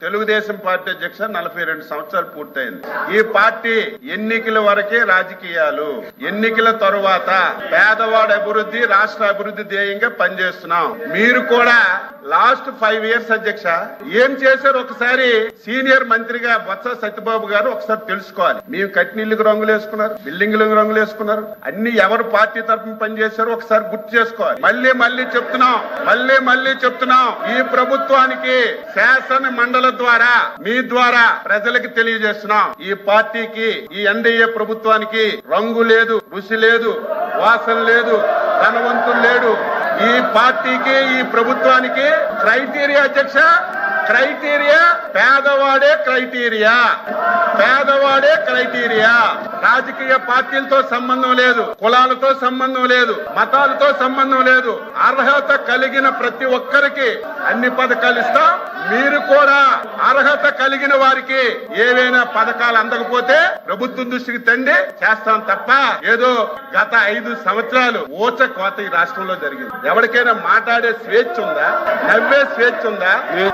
Telugu Desam party అధ్యక్ష 42 సంవత్సరాలు పూర్తయింది. ఈ పార్టీ ఎన్నికల వరకే రాజకీయాలు, ఎన్నికల తరువాత పేదవాడి అభివృద్ధి, రాష్ట్ర అభివృద్ధి ధ్యేయంగా పనిచేస్తున్నాం. మీరు కూడా లాస్ట్ 5 ఇయర్స్ అధ్యక్ష ఏం చేశారు ఒకసారి సీనియర్ మంత్రిగా బొత్స సత్యబాబు గారు ఒకసారి తెలుసుకోవాలి. మేము కట్టినీళ్ళకి రంగులు వేసుకున్నారు, బిల్డింగ్లకు రంగులు వేసుకున్నారు, అన్ని ఎవరు పార్టీ తరఫున పనిచేశారో ఒకసారి గుర్తు చేసుకోవాలి. మళ్ళీ చెప్తున్నాం ఈ ప్రభుత్వానికి శాసన మండలి ద్వారా మీ ద్వారా ప్రజలకు తెలియజేస్తున్నాం. ఈ పార్టీకి, ఈ ఎన్డీఏ ప్రభుత్వానికి రంగు లేదు, రుచి లేదు, వాసన లేదు, ధనవంతులు లేడు. ఈ పార్టీకి, ఈ ప్రభుత్వానికి క్రైటీరియా అధ్యక్ష, క్రైటీరియా పేదవాడే క్రైటీరియా. రాజకీయ పార్టీలతో సంబంధం లేదు, కులాలతో సంబంధం లేదు, మతాలతో సంబంధం లేదు. అర్హత కలిగిన ప్రతి ఒక్కరికి అన్ని పథకాలు ఇస్తాం. మీరు కూడా అర్హత కలిగిన వారికి ఏవైనా పథకాలు అందకపోతే ప్రభుత్వం దృష్టికి తండి చేస్తాం తప్ప ఏదో గత 5 సంవత్సరాలు ఊచ కోత ఈ రాష్ట్రంలో జరిగింది. ఎవరికైనా మాట్లాడే స్వేచ్ఛ ఉందా? నవ్వే స్వేచ్ఛ ఉందా?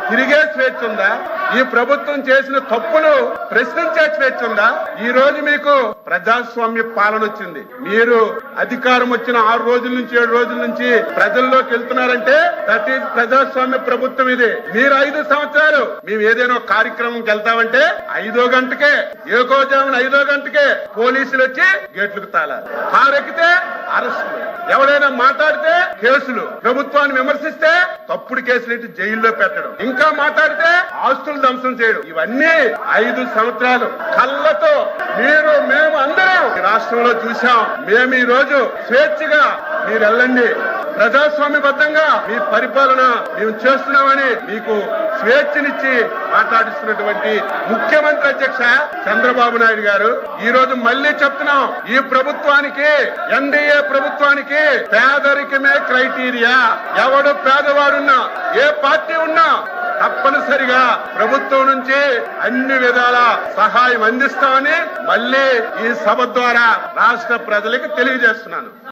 తిరిగే స్వేచ్ఛ ఉందా? ఈ ప్రభుత్వం చేసిన తప్పులు ప్రశ్నించే స్వేచ్ఛ ఉందా? ఈ రోజు మీకు ప్రజాస్వామ్య పాలన వచ్చింది. మీరు అధికారం వచ్చిన 6 రోజుల నుంచి 7 రోజుల నుంచి ప్రజల్లోకి వెళ్తున్నారంటే దట్ ఈజ్ ప్రజాస్వామ్య ప్రభుత్వం ఇది. మీరు 5 సంవత్సరాలు మేము ఏదైనా కార్యక్రమంకి వెళ్తామంటే 5వ గంటకే, ఏకోజామున 5వ గంటకే పోలీసులు వచ్చి గేట్లకు తాళాలి. కారెక్కితే అరెస్టులు, ఎవరైనా మాట్లాడితే కేసులు, ప్రభుత్వాన్ని విమర్శిస్తే తప్పుడు కేసులు ఇటు జైల్లో పెట్టడం, ఇంకా మాట్లాడితే ఆస్తులు ధ్వంసం చేయడం. ఇవన్నీ 5 సంవత్సరాలు కళ్ళతో మేము అందరం ఈ రాష్ట్రంలో చూసాం. మేము ఈ రోజు స్వేచ్ఛగా మీరు వెళ్ళండి, ప్రజాస్వామ్యబద్ధంగా మీ పరిపాలన మేము చేస్తున్నామని మీకు స్వేచ్ఛనిచ్చి మాట్లాడిస్తున్నటువంటి ముఖ్యమంత్రి అధ్యక్ష చంద్రబాబు నాయుడు గారు ఈ రోజు మళ్ళీ చెప్తున్నాం, ఈ ప్రభుత్వానికి, ఎన్డీఏ ప్రభుత్వానికి పేదరికమే క్రైటీరియా. ఎవడు పేదవాడున్నా, ఏ పార్టీ ఉన్నా తప్పనిసరిగా ప్రభుత్వం నుంచి అన్ని విధాల సహాయం అందిస్తామని మళ్ళీ ఈ సభ ద్వారా రాష్ట్ర ప్రజలకు తెలియజేస్తున్నాను.